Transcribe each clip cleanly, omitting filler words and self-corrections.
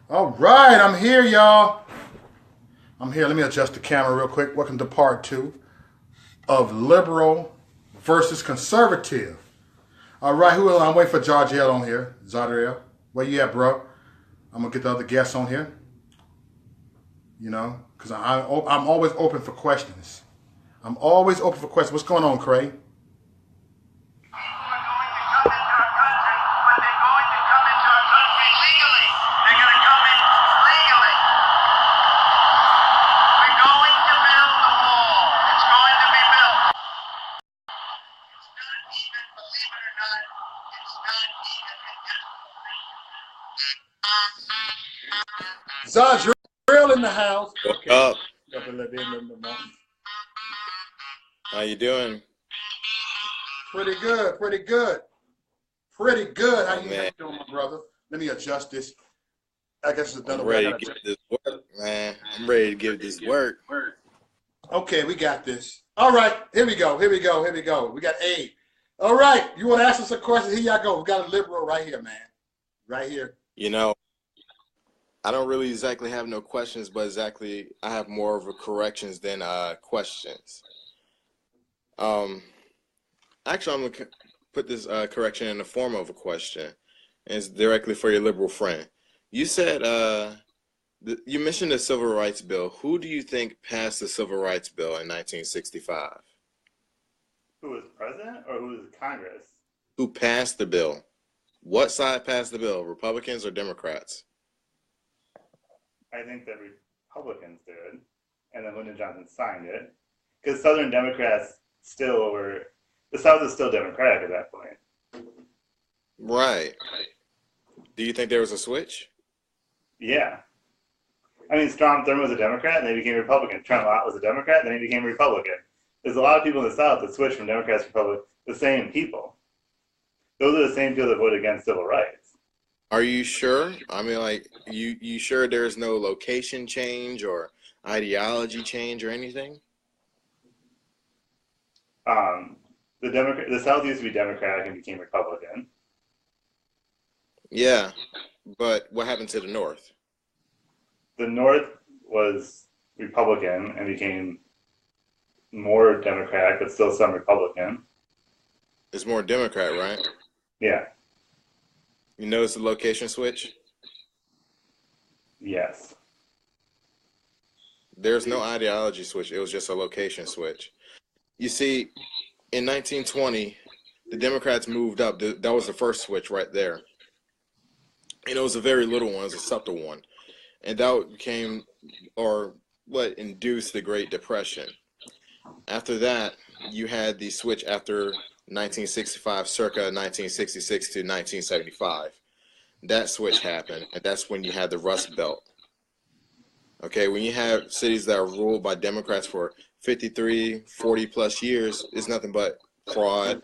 All right, I'm here, y'all. I'm here. Let me adjust the camera real quick. Welcome to part two of liberal versus conservative. All right, I'm waiting for Zardrell on here. Zardrell, where you at, bro? I'm gonna get the other guests on here. Because I'm always open for questions. I'm always open for questions. What's going on, Cray? Zardrell in the house. What Okay. up? Up a little bit, a little bit more. How you doing? Pretty good. Pretty good. Pretty good. How Oh you man, doing, my brother? Let me adjust this. I guess it's I'm another way I ready gotta to adjust. give this work, man. I'm ready to give this work. Okay, we got this. All right, here we go. Here we go. Here we go. We got Abe. All right, you want to ask us a question? Here y'all go. We got a liberal right here, man. Right here. You know, I don't really exactly have no questions, but exactly I have more of a corrections than questions. Um, Actually, I'm gonna put this correction in the form of a question, and it's directly for your liberal friend. You said you mentioned the Civil Rights Bill. Who do you think passed the Civil Rights Bill in 1965? Who was president or who was Congress? Who passed the bill? What side passed the bill? Republicans or Democrats? I think the Republicans did, and then Lyndon Johnson signed it because Southern Democrats still were. The South is still Democratic at that point. Right. Do you think there was a switch? Yeah, I mean Strom Thurmond was a Democrat and they became Republican. Trent Lott was a Democrat, and then he became Republican. There's a lot of people in the South that switched from Democrats to Republicans. The same people. Those are the same people that voted against civil rights. Are you sure? I mean, like, you sure there's no location change or ideology change or anything? The South used to be Democratic and became Republican. Yeah, but what happened to the North? The North was Republican and became more Democratic, but still some Republican. It's more Democrat, right? Yeah. You notice the location switch? Yes. There's no ideology switch. It was just a location switch. You see, in 1920, the Democrats moved up. That was the first switch right there. And it was a very little one. It was a subtle one. And that became, or what induced the Great Depression. After that, you had the switch after 1965, circa 1966 to 1975. That switch happened, and that's when you had the Rust Belt. Okay, when you have cities that are ruled by Democrats for 53, 40 plus years, it's nothing but fraud,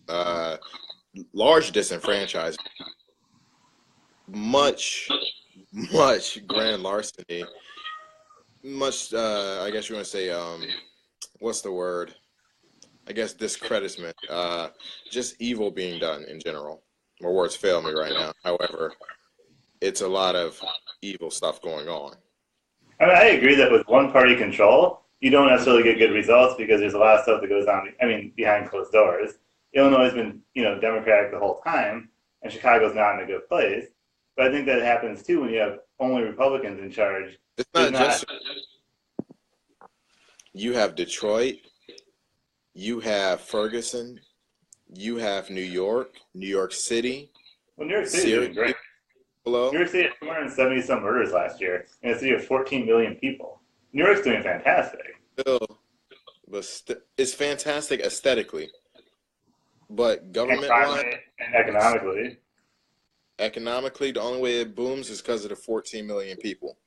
uh, large disenfranchisement, much, much grand larceny, much, I guess you want to say, what's the word? I guess discreditment, just evil being done in general. My words fail me right now. However, it's a lot of evil stuff going on. I mean, I agree that with one party control, you don't necessarily get good results because there's a lot of stuff that goes on, I mean, behind closed doors. Illinois has been, Democratic the whole time, and Chicago's not in a good place. But I think that happens too when you have only Republicans in charge. It's not just you have Detroit, you have Ferguson, you have New York City, Well, New York City is doing great. Buffalo. New York City had 270 some murders last year in a city of 14 million people. New York's doing fantastic. Still, but it's fantastic aesthetically, but government-wise, And economically, the only way it booms is because of the 14 million people.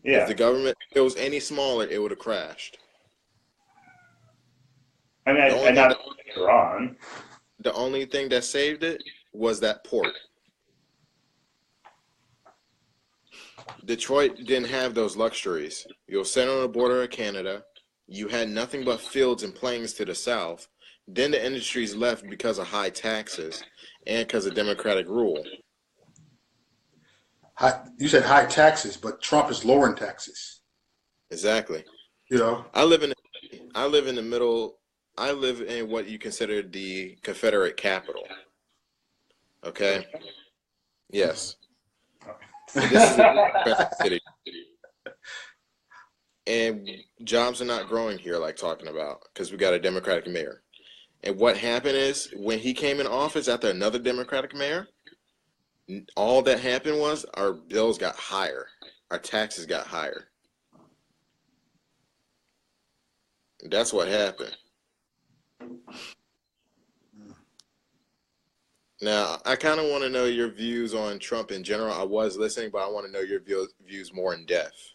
Yeah. If the government if it was any smaller, it would have crashed. I mean, I'm not wrong. The only thing that saved it was that port. Detroit didn't have those luxuries. You were set on the border of Canada. You had nothing but fields and plains to the south. Then the industries left because of high taxes and because of democratic rule. You said high taxes, but Trump is lowering taxes. Exactly. You know, I live in the middle. I live in what you consider the Confederate capital. Okay. Yes. And this is a Democratic city. And jobs are not growing here, like talking about, because we got a Democratic mayor. And what happened is when he came in office after another Democratic mayor, all that happened was our bills got higher, our taxes got higher. That's what happened. Now, I kind of want to know your views on Trump in general. I was listening, but I want to know your views more in depth.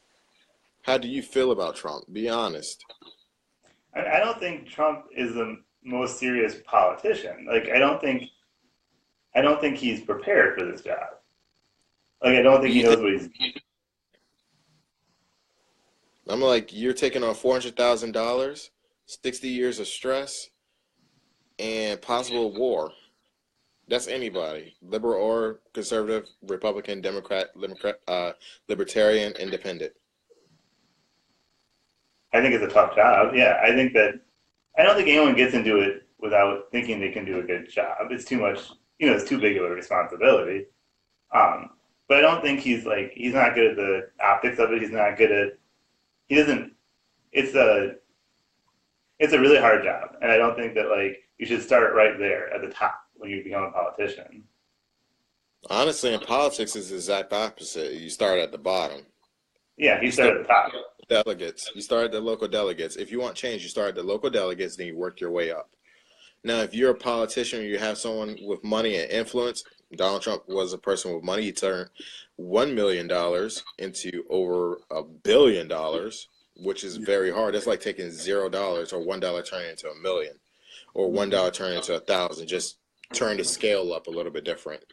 How do you feel about Trump? Be honest. I don't think Trump is the most serious politician. Like, I don't think he's prepared for this job. Like, I don't think he knows what he's. I'm like, you're taking on $400,000, 60 years of stress, and possible war. That's anybody, liberal or conservative, Republican, Democrat, libertarian, independent. I think it's a tough job. Yeah, I don't think anyone gets into it without thinking they can do a good job. It's too much, it's too big of a responsibility. But I don't think he's not good at the optics of it. He doesn't, it's a really hard job. And I don't think that you should start right there at the top when you become a politician. Honestly, in politics, it's the exact opposite. You start at the bottom. Yeah, he started at the top. Delegates. You start at the local delegates. If you want change, you start at the local delegates, then you work your way up. Now, if you're a politician or you have someone with money and influence, Donald Trump was a person with money. He turned $1 million into over $1 billion, which is very hard. That's like taking $0 or $1 turning into $1 million, or $1 turning into 1,000. Just turn the scale up a little bit different.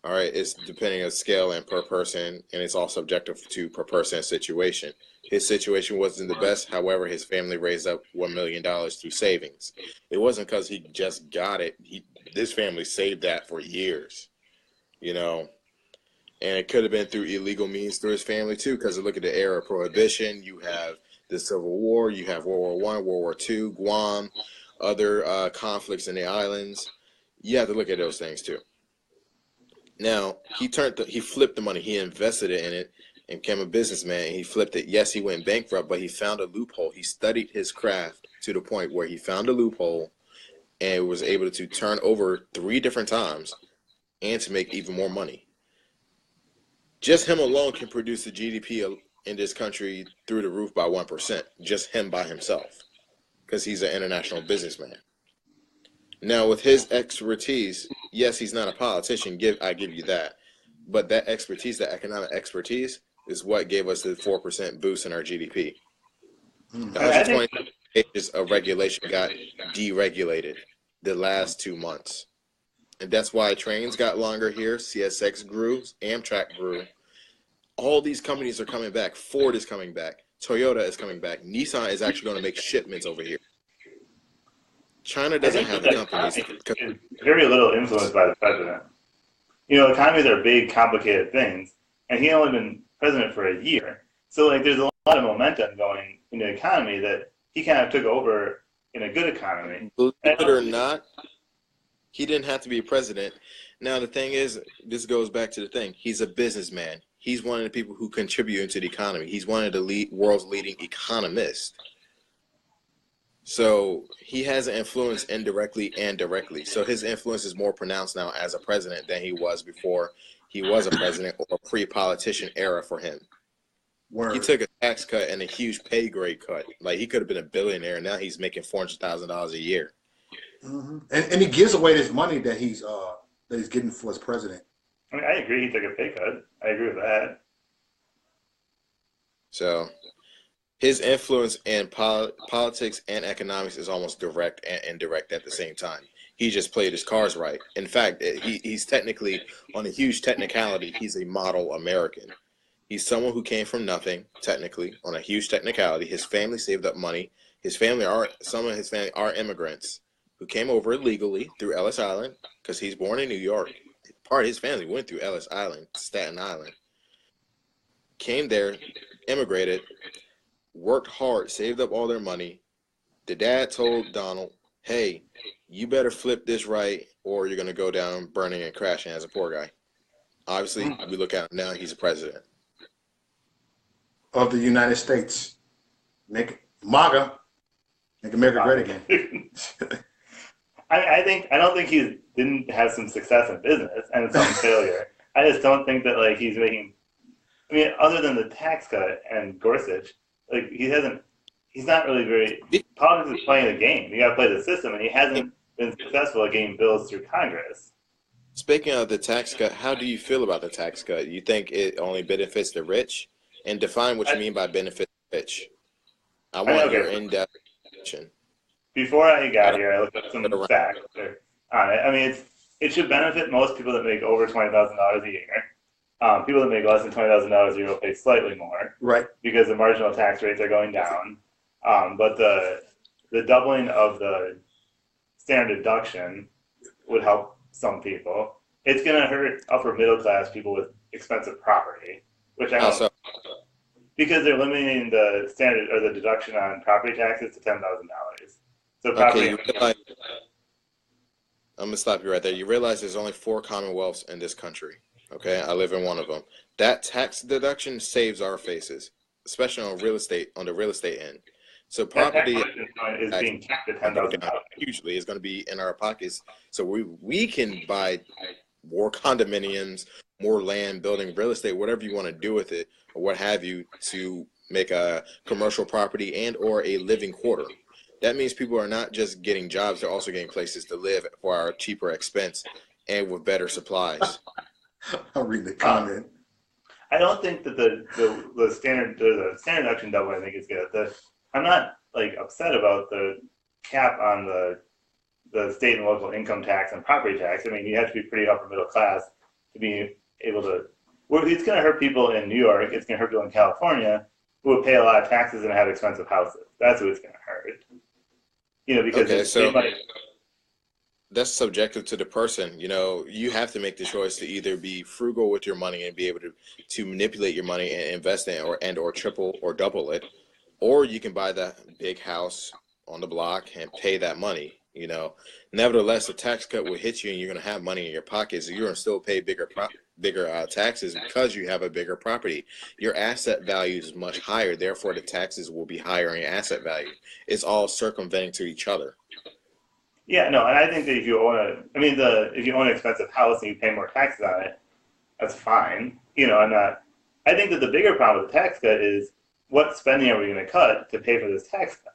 All right, it's depending on scale and per person, and it's all subjective to per person situation. His situation wasn't the best. However, his family raised up $1 million through savings. It wasn't because he just got it. This family saved that for years, and it could have been through illegal means through his family too. Because look at the era of prohibition. You have the Civil War. You have World War I, World War II, Guam, other conflicts in the islands. You have to look at those things too. Now, he flipped the money. He invested it in it and became a businessman. And he flipped it. Yes, he went bankrupt, but he found a loophole. He studied his craft to the point where he found a loophole and was able to turn over 3 different times and to make even more money. Just him alone can produce the GDP in this country through the roof by 1%. Just him by himself, because he's an international businessman. Now, with his expertise, yes, he's not a politician. I give you that, but that expertise, that economic expertise, is what gave us the 4% boost in our GDP. 120 pages of regulation got deregulated the last 2 months, and that's why trains got longer here. CSX grew, Amtrak grew. All these companies are coming back. Ford is coming back. Toyota is coming back. Nissan is actually going to make shipments over here. China doesn't have the companies. Is very little influenced by the president. Economies are big, complicated things, and he only been president for a year. So, there's a lot of momentum going in the economy that he kind of took over in a good economy. Believe it or not, he didn't have to be president. Now, the thing is, this goes back to the thing. He's a businessman. He's one of the people who contribute into the economy. He's one of the world's leading economists. So he has an influence indirectly and directly. So his influence is more pronounced now as a president than he was before he was a president, or a pre-politician era for him. Word. He took a tax cut and a huge pay grade cut. He could have been a billionaire. Now he's making $400,000 a year. Mm-hmm. And he gives away this money that he's getting for his president. I mean, I agree he took a pay cut. I agree with that. So his influence in politics and economics is almost direct and indirect at the same time. He just played his cards right. In fact, he's technically, on a huge technicality, he's a model American. He's someone who came from nothing, technically, on a huge technicality. His family saved up money. Some of his family are immigrants who came over illegally through Ellis Island, because he's born in New York. Part of his family went through Ellis Island, Staten Island. came there, immigrated, worked hard, saved up all their money. The dad told Donald, hey, you better flip this right or you're going to go down burning and crashing as a poor guy. Obviously, we look at him now, he's a president. Of the United States. Make MAGA. Make America great again. I don't think he didn't have some success in business and some failure. I just don't think that like he's making. I mean, other than the tax cut and Gorsuch, like he's not really very. Politics is playing the game. You got to play the system, and he hasn't been successful at getting bills through Congress. Speaking of the tax cut, how do you feel about the tax cut? You think it only benefits the rich? And define what you mean by benefit the rich. I want your in-depth definition. Before I got here, I looked up some facts on it. I mean, it should benefit most people that make over $20,000 a year. People that make less than $20,000 a year will pay slightly more, right? Because the marginal tax rates are going down. But the doubling of the standard deduction would help some people. It's going to hurt upper middle class people with expensive property, which I know because they're limiting the standard or the deduction on property taxes to $10,000. So property. Okay, I'm gonna stop you right there. You realize there's only 4 commonwealths in this country. Okay, I live in one of them. That tax deduction saves our faces, especially on real estate, on the real estate end. So property is being capped at $10,000. Hugely is going to be in our pockets, so we can buy more condominiums, more land, building real estate, whatever you want to do with it, or what have you, to make a commercial property and or a living quarter. That means people are not just getting jobs; they're also getting places to live for our cheaper expense and with better supplies. I'll read the comment. I don't think that the standard deduction double I think is good. I'm not like upset about the cap on the state and local income tax and property tax. I mean, you have to be pretty upper middle class to be able to. Well, it's going to hurt people in New York. It's going to hurt people in California who would pay a lot of taxes and have expensive houses. That's who it's going to hurt. Because that's subjective to the person. You have to make the choice to either be frugal with your money and be able to manipulate your money and invest in or triple or double it, or you can buy that big house on the block and pay that money. Nevertheless, the tax cut will hit you and you're going to have money in your pockets. You're going to still pay bigger taxes because you have a bigger property. Your asset value is much higher. Therefore, the taxes will be higher in your asset value. It's all circumventing to each other. Yeah, no, and I think that if you own if you own an expensive house and you pay more taxes on it, that's fine. I think that the bigger problem with the tax cut is what spending are we going to cut to pay for this tax cut?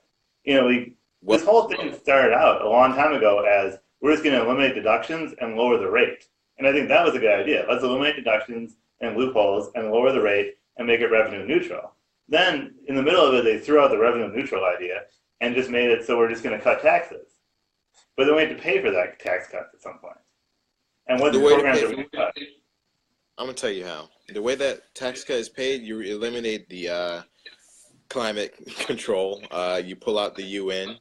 This whole thing started out a long time ago as we're just going to eliminate deductions and lower the rate. And I think that was a good idea. Let's eliminate deductions and loopholes and lower the rate and make it revenue neutral. Then in the middle of it, they threw out the revenue neutral idea and just made it so we're just going to cut taxes. But then we have to pay for that tax cut at some point. And what the programs are we cut? I'm going to tell you how. The way that tax cut is paid, you eliminate the climate control. You pull out the UN.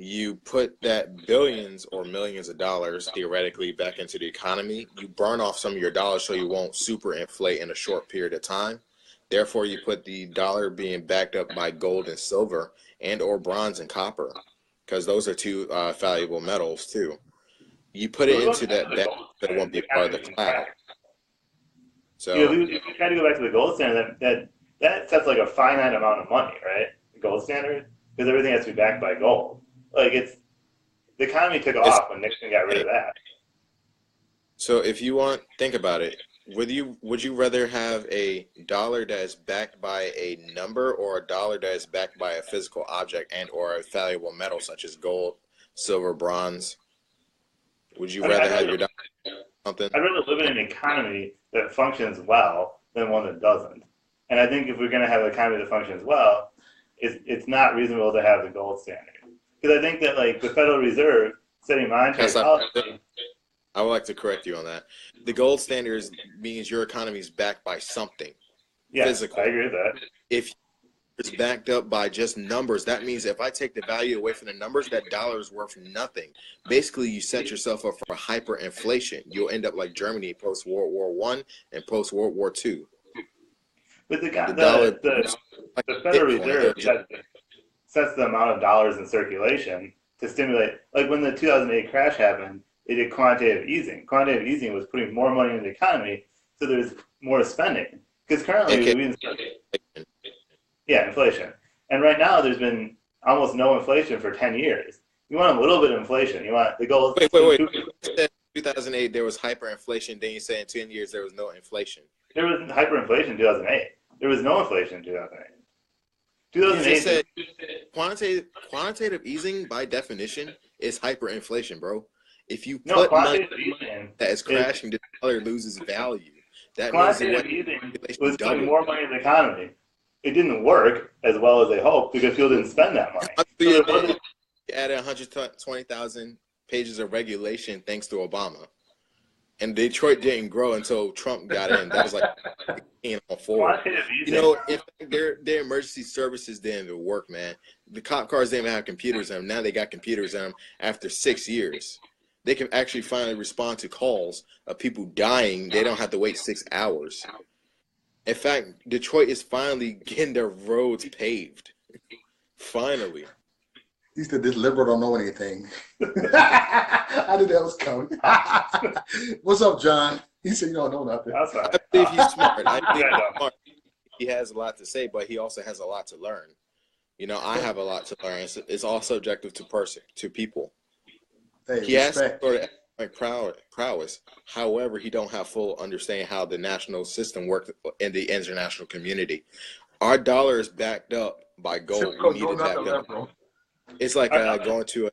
You put that billions or millions of dollars theoretically back into the economy. You burn off some of your dollars so you won't super inflate in a short period of time. Therefore, you put the dollar being backed up by gold and silver and or bronze and copper, because those are 2 valuable metals too. You put it into that won't be part of the cloud. So if we try to go back to the gold standard, that sets like a finite amount of money, right? The gold standard, because everything has to be backed by gold. Like the economy took off when Nixon got rid of that. So if you think about it. Would you rather have a dollar that is backed by a number or a dollar that is backed by a physical object and or a valuable metal such as gold, silver, bronze? Would you rather have your dollar something? I'd rather live in an economy that functions well than one that doesn't. And I think if we're going to have an economy that functions well, it's not reasonable to have the gold standard. Because I think that like the Federal Reserve setting monetary policy. I would like to correct you on that. The gold standard means your economy is backed by something physical. I agree with that. If it's backed up by just numbers, that means if I take the value away from the numbers, that dollar is worth nothing. Basically, you set yourself up for hyperinflation. You'll end up like Germany post-World War I and post-World War II. But The dollar like the Federal Bitcoin. Reserve sets the amount of dollars in circulation to stimulate. Like when the 2008 crash happened, they did quantitative easing. Quantitative easing was putting more money in the economy, so there's more spending. Because currently, inflation. And right now, there's been almost no inflation for 10 years. You want a little bit of inflation. You want the goal. Wait. You said 2008 there was hyperinflation. Then you say in 10 years there was no inflation. There was hyperinflation in 2008. There was no inflation in 2008. 2008. You just said quantitative easing by definition is hyperinflation, bro. If you put money that is crashing, the dollar loses value. That means quantitative easing was putting more money in the economy. It didn't work as well as they hoped because people didn't spend that money. You added 120,000 pages of regulation thanks to Obama. And Detroit didn't grow until Trump got in. That was like on forward. You know, in fact, their emergency services didn't even work, man. The cop cars didn't even have computers in them. Now they got computers in them after 6 years. They can actually finally respond to calls of people dying. They don't have to wait 6 hours. In fact, Detroit is finally getting their roads paved. Finally. He said this liberal don't know anything. I knew that was coming. What's up, John? He said you don't know nothing. That's right. I believe he's smart. He has a lot to say, but he also has a lot to learn. You know, I have a lot to learn. It's all subjective to people. Hey, he has sort of economic prowess. However, he don't have full understanding how the national system works in the international community. Our dollar is backed up by gold. We need it backed up. It's like going to a.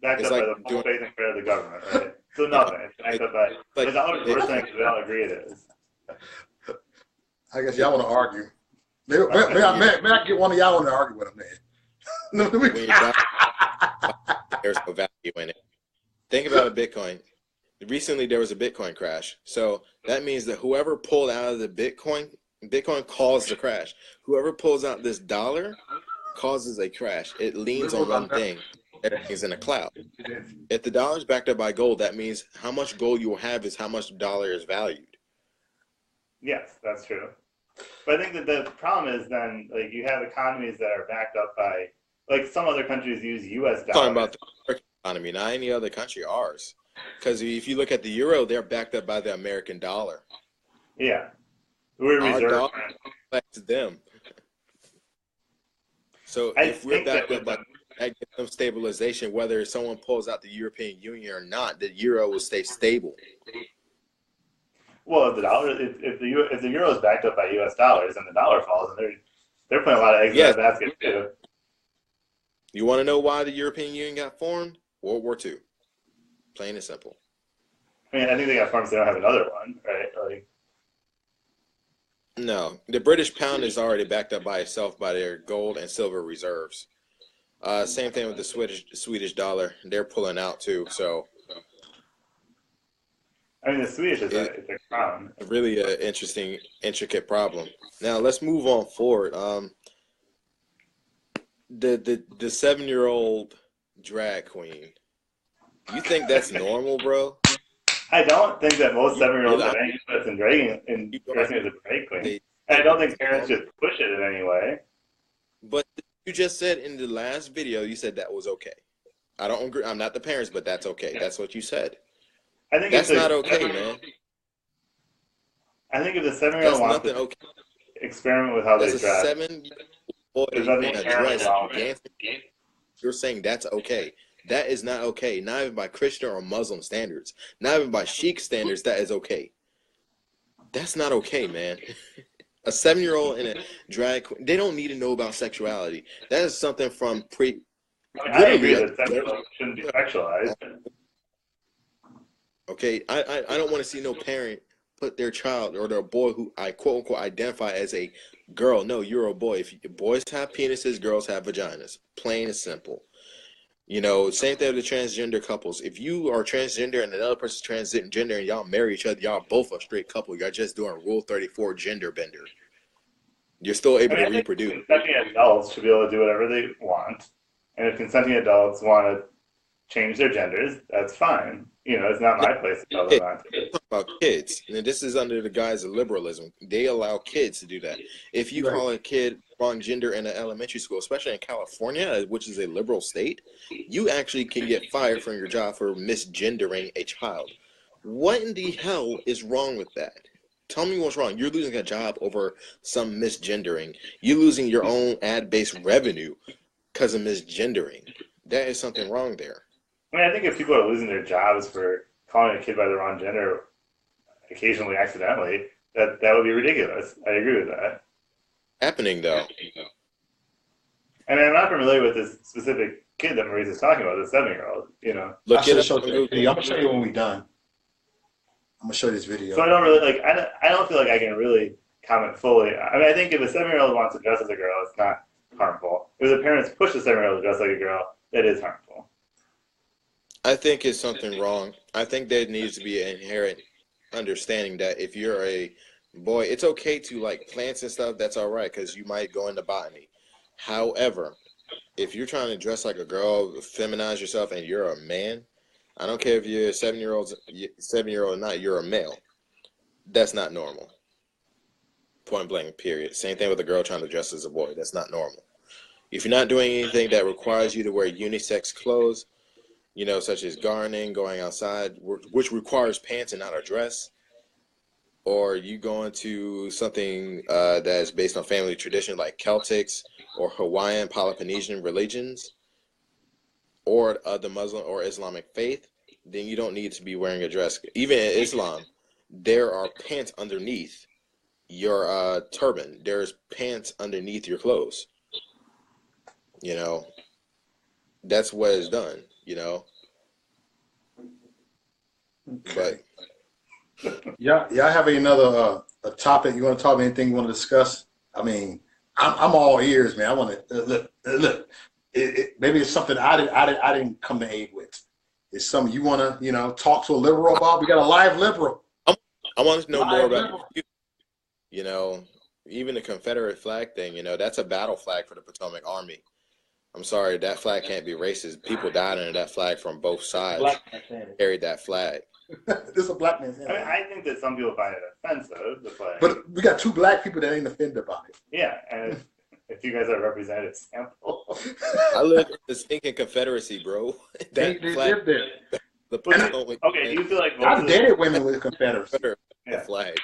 Backed up by the full faith and credit of the government, right? So nothing. It's backed up by. The dollar's worse than we all agree it is. I guess y'all want to argue. May I get one of y'all want to argue with him, man? There's no value in it. Think about a Bitcoin. Recently, there was a Bitcoin crash. So that means that whoever pulled out of the Bitcoin caused the crash. Whoever pulls out this dollar causes a crash. It leans on one thing. Everything's in a cloud. If the dollar is backed up by gold, that means how much gold you will have is how much the dollar is valued. Yes, that's true. But I think that the problem is then, like, you have economies that are backed up by, like, some other countries use U.S. dollars. Talking about the American economy, not any other country, ours. Because if you look at the euro, they're backed up by the American dollar. Yeah. We're reserve. Our dollar reflects them. So if we're backed up by that gives them stabilization, whether someone pulls out the European Union or not, the euro will stay stable. Well, if the euro is backed up by U.S. dollars and the dollar falls, and they're putting a lot of eggs in that basket too. You want to know why the European Union got formed? World War II. Plain and simple. I mean, I think they got formed so they don't have another one, right? Like, no, the British pound is already backed up by itself by their gold and silver reserves. Same thing with the Swedish dollar. They're pulling out too. So, I mean, the Swedish is a crown. Really an interesting, intricate problem. Now let's move on forward. The 7-year-old drag queen. You think that's normal, bro? I don't think that most 7-year-olds have any interest in dressing as a drag queen. And I don't think parents should push it in any way. But you just said in the last video, you said that was okay. I don't agree. I'm not the parents, but that's okay. That's what you said. I think that's not okay, man. I think if the 7-year-old wants to experiment with how they dress, 7-year-old you're saying that's okay. That is not okay. Not even by Christian or Muslim standards. Not even by Sheikh standards, that is okay. That's not okay, man. A 7-year-old in a drag queen, they don't need to know about sexuality. That is something from I agree that 7-year-olds shouldn't be sexualized. Okay, I don't want to see no parent put their child or their boy who I quote unquote identify as a girl. No, you're a boy. If boys have penises, girls have vaginas. Plain and simple. You know, same thing with the transgender couples. If you are transgender and another person's transgender and y'all marry each other, y'all both a straight couple. You're just doing Rule 34 gender bender. You're still able to reproduce. Consenting adults should be able to do whatever they want. And if consenting adults want to change their genders, that's fine. It's not my place to tell them not to. Talk about kids, and this is under the guise of liberalism. They allow kids to do that. If you call a kid wrong gender in an elementary school, especially in California, which is a liberal state, you actually can get fired from your job for misgendering a child. What in the hell is wrong with that? Tell me what's wrong. You're losing a job over some misgendering. You're losing your own ad-based revenue because of misgendering. That is something wrong there. I mean, I think if people are losing their jobs for calling a kid by the wrong gender, occasionally accidentally, that would be ridiculous. I agree with that. Happening though. I mean, I'm not familiar with this specific kid that Maurice is talking about, the 7-year-old. Look, I'm gonna show you when we're done. I'm gonna show you this video. So I don't really I don't feel like I can really comment fully. I mean, I think if a 7-year-old wants to dress as a girl, it's not harmful. If the parents push the 7-year-old to dress like a girl, that is harmful. I think it's something wrong. I think there needs to be an inherent understanding that if you're a boy, it's okay to like plants and stuff. That's all right because you might go into botany. However, if you're trying to dress like a girl, feminize yourself, and you're a man, I don't care if you're a 7-year-old or not. You're a male. That's not normal. Point blank. Period. Same thing with a girl trying to dress as a boy. That's not normal. If you're not doing anything that requires you to wear unisex clothes, such as gardening, going outside, which requires pants and not a dress, or you go into something that is based on family tradition like Celtics or Hawaiian, Polynesian religions, or the Muslim or Islamic faith, then you don't need to be wearing a dress. Even in Islam, there are pants underneath your turban. There's pants underneath your clothes. That's what is done. Okay. Yeah, I have another a topic you want to talk about? Anything you want to discuss? I mean, I'm all ears, man. I want to look. Maybe it's something I didn't come to Abe with. It's something you want to talk to a liberal about. We got a live liberal. I want to know more about you. Even the Confederate flag thing. That's a battle flag for the Potomac Army. I'm sorry, that flag can't be racist. People died under that flag from both sides. Carried that flag. This is a black man's. I mean, I think that some people find it offensive, the flag. But we got 2 black people that ain't offended about it. Yeah, and if you guys are a representative sample. I live in the stinking Confederacy, bro. They live there. Okay, do you feel like I've dated women with Confederacy. Flag.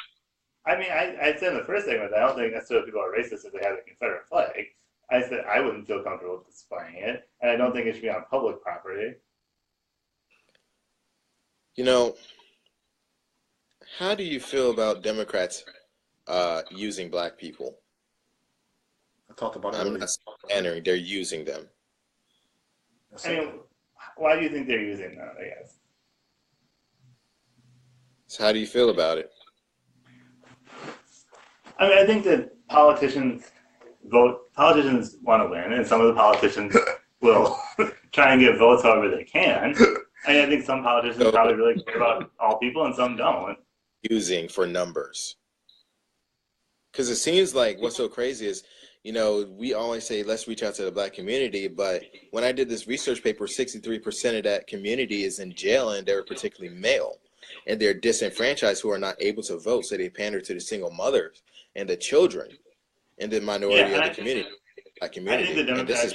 I mean, I'd say in the first segment, I don't think necessarily people are racist if they have a Confederate flag. I said I wouldn't feel comfortable displaying it, and I don't think it should be on public property. How do you feel about Democrats using black people? I talked about it. I'm not slandering, they're using them. I mean, why do you think they're using that, I guess? So how do you feel about it? I mean, I think that politicians want to win, and some of the politicians will try and get votes however they can. And I think some politicians probably really care about all people, and some don't. Using for numbers. Because it seems like what's so crazy is, we always say, let's reach out to the black community. But when I did this research paper, 63% of that community is in jail, and they're particularly male. And they're disenfranchised who are not able to vote. So they pander to the single mothers and the children and the minority of the community. I think the Democrats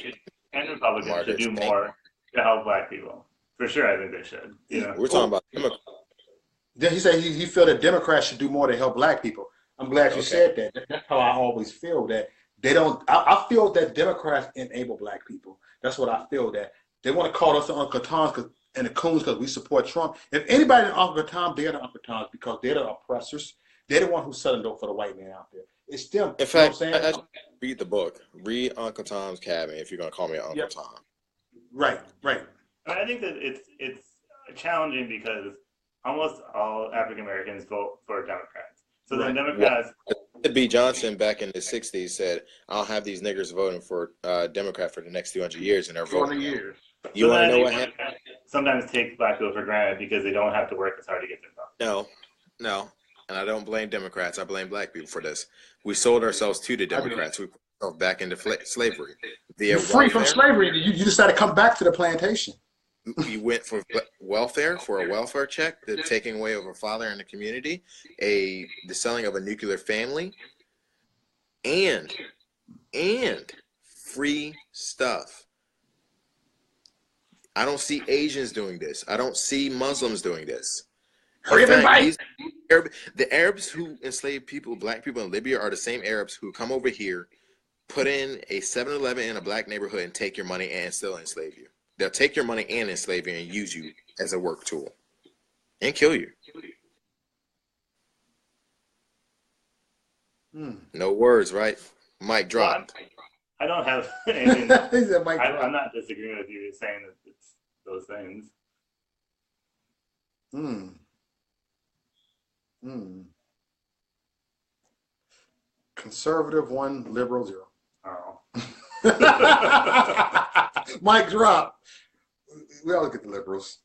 and Republicans should do more to help black people. For sure, I think they should. We're talking about Democrats. Then he said he feel that Democrats should do more to help black people. I'm glad you said that. That's how I always feel, that they don't. I feel that Democrats enable black people. That's what I feel, that they want to call us the Uncle Toms and the Coons because we support Trump. If anybody in Uncle Tom, they're the Uncle Toms because they're the oppressors. They're the one who's selling dope for the white man out there. It's them. In fact, I read the book. Read Uncle Tom's Cabin if you're going to call me Uncle Tom. Right. I think that it's challenging because almost all African Americans vote for Democrats. So then Democrats. B. Johnson back in the 60s said, I'll have these niggers voting for Democrat for the next 200 years, and they're voting. 200 years. You want to know what happened? Sometimes take black people for granted because they don't have to work as hard to get their vote. No. And I don't blame Democrats. I blame black people for this. We sold ourselves to the Democrats. We put ourselves back into slavery. You're free from slavery. You decided to come back to the plantation. You went for welfare, for a welfare check, the taking away of a father in the community, the selling of a nuclear family, and free stuff. I don't see Asians doing this. I don't see Muslims doing this. Hurry up and bite. The Arabs who enslaved people, black people in Libya, are the same Arabs who come over here, put in a 7-Eleven in a black neighborhood, and take your money and still enslave you. They'll take your money and enslave you and use you as a work tool and kill you. No words, right? Mic drop. Well, I don't have anything. I'm not disagreeing with you saying that it's those things. Conservative 1, liberal 0. Oh. Mic drop. We all look at the liberals.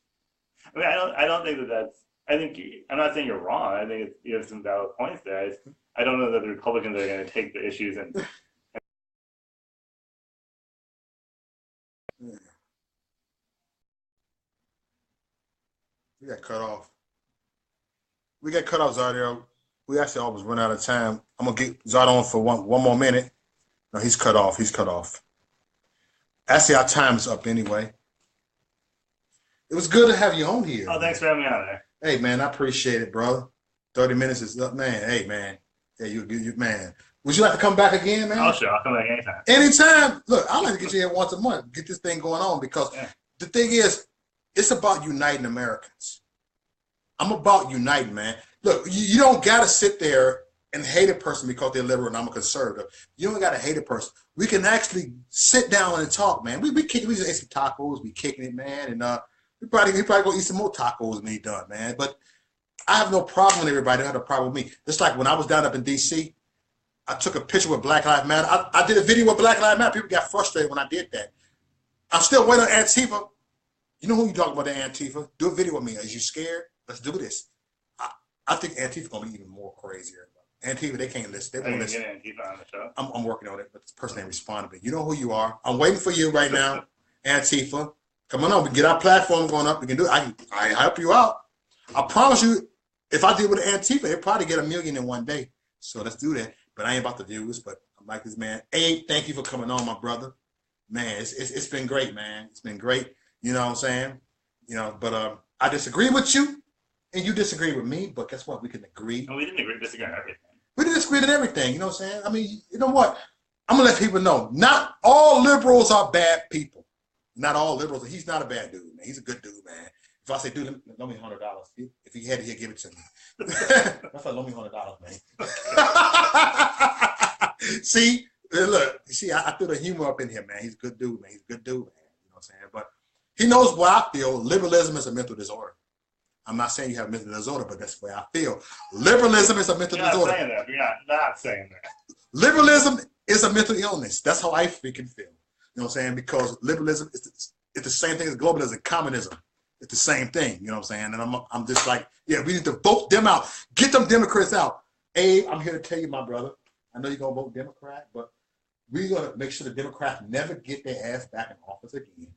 I mean, I don't think that's. I'm not saying you're wrong. I think you have some valid points there. I don't know that the Republicans are going to take the issues and. We got cut off. Zardrell. We actually almost run out of time. I'm gonna get Zard on for one more minute. No, he's cut off. Actually, our time is up anyway. It was good to have you on here. Oh, thanks for having me on there. Hey, man, I appreciate it, brother. 30 minutes is up, man. Hey, man. Yeah, you man. Would you like to come back again, man? Oh, sure. I'll come back anytime. Anytime. Look, I like to get you here once a month. Get this thing going on because the thing is, it's about uniting Americans. I'm about uniting, man. Look, you don't got to sit there and hate a person because they're liberal and I'm a conservative. You don't got to hate a person. We can actually sit down and talk, man. We just ate some tacos. We kicking it, man. And we probably go eat some more tacos when he's done, man. But I have no problem with everybody. They have a problem with me. Just like when I was down up in D.C., I took a picture with Black Lives Matter. I did a video with Black Lives Matter. People got frustrated when I did that. I'm still waiting on Antifa. You know who you talking about, the Antifa? Do a video with me. Are you scared? Let's do this. I think Antifa going to be even more crazier. Antifa, they can't listen. They won't listen. Antifa on the show. I'm working on it, but this person ain't responding. But you know who you are. I'm waiting for you right now, Antifa. Come on, we can get our platform going up. We can do it. I help you out. I promise you, if I did with Antifa, they'd probably get 1 million in one day. So let's do that. But I ain't about to do this. But I'm like this man. Abe, thank you for coming on, my brother. Man, it's been great, man. It's been great. You know what I'm saying? You know, but I disagree with you, and you disagree with me. But guess what? We can agree. No, we didn't disagree on everything. We didn't disagree on everything. You know what I'm saying? I mean, you know what? I'm gonna let people know. Not all liberals are bad people. Not all liberals. He's not a bad dude, man. He's a good dude, man. If I say, dude, loan me $100. If he had it, he'd give it to me. That's like, loan me $100, man. See, look, I threw the humor up in here, man. He's a good dude, man. He's a good dude, man. You know what I'm saying? But he knows what I feel. Liberalism is a mental disorder. I'm not saying you have a mental disorder, but that's the way I feel. Liberalism is a mental disorder. You're not saying that. Liberalism is a mental illness. That's how I freaking feel. You know what I'm saying? Because liberalism is the same thing as globalism, communism. It's the same thing. You know what I'm saying? And I'm just like, yeah, we need to vote them out. Get them Democrats out. Abe, I'm here to tell you, my brother, I know you're going to vote Democrat, but we're going to make sure the Democrats never get their ass back in office again.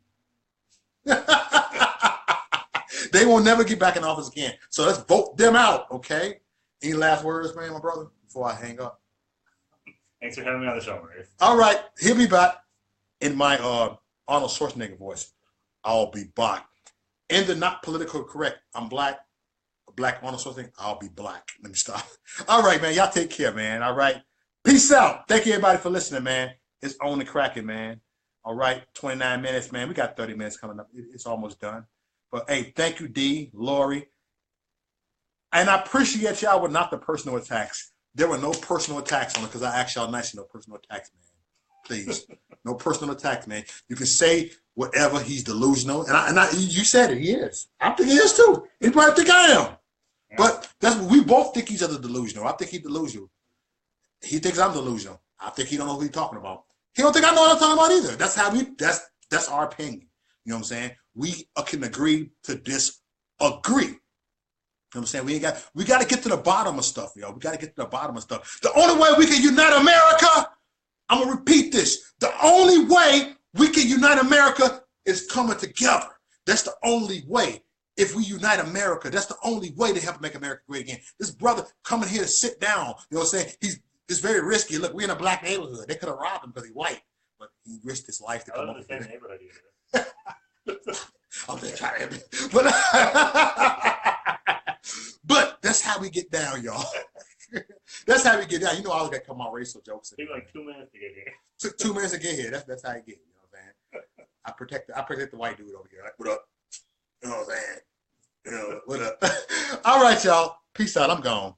They will never get back in office again. So let's vote them out, okay? Any last words, man, my brother, before I hang up? Thanks for having me on the show, Reese. All right, he'll be back in my Arnold Schwarzenegger voice. I'll be back. In the not political correct, I'm black. Black Arnold Schwarzenegger, I'll be black. Let me stop. All right, man, y'all take care, man. All right. Peace out. Thank you, everybody, for listening, man. It's on the cracking, man. All right, 29 minutes, man. We got 30 minutes coming up. It's almost done. But, hey, thank you, D, Lori. And I appreciate y'all with not the personal attacks. There were no personal attacks on it because I asked y'all nicely, no personal attacks, man. Please. No personal attacks, man. You can say whatever, he's delusional. And you said it, he is. I think he is, too. Anybody think I am? Yeah. But we both think each other delusional. I think he's delusional. He thinks I'm delusional. I think he don't know who he's talking about. He don't think I know what I'm talking about either. That's our opinion. You know what I'm saying? We can agree to disagree. You know what I'm saying? We got to get to the bottom of stuff, yo. We got to get to the bottom of stuff. The only way we can unite America, I'm going to repeat this. The only way we can unite America is coming together. That's the only way. If we unite America, that's the only way to help make America great again. This brother coming here to sit down, you know what I'm saying? It's very risky. Look, we're in a black neighborhood. They could have robbed him because he's white, but he risked his life to come up the same here. neighborhood either. I'm just trying to, but but that's how we get down, y'all. That's how we get down. You know, I always got to come on racial jokes. It took like 2 minutes to get here. Took 2 minutes to get here. That's how you get. You know what I'm saying? I protect the white dude over here. Like, what up? You know what I'm saying? You know, what up? All right, y'all. Peace out. I'm gone.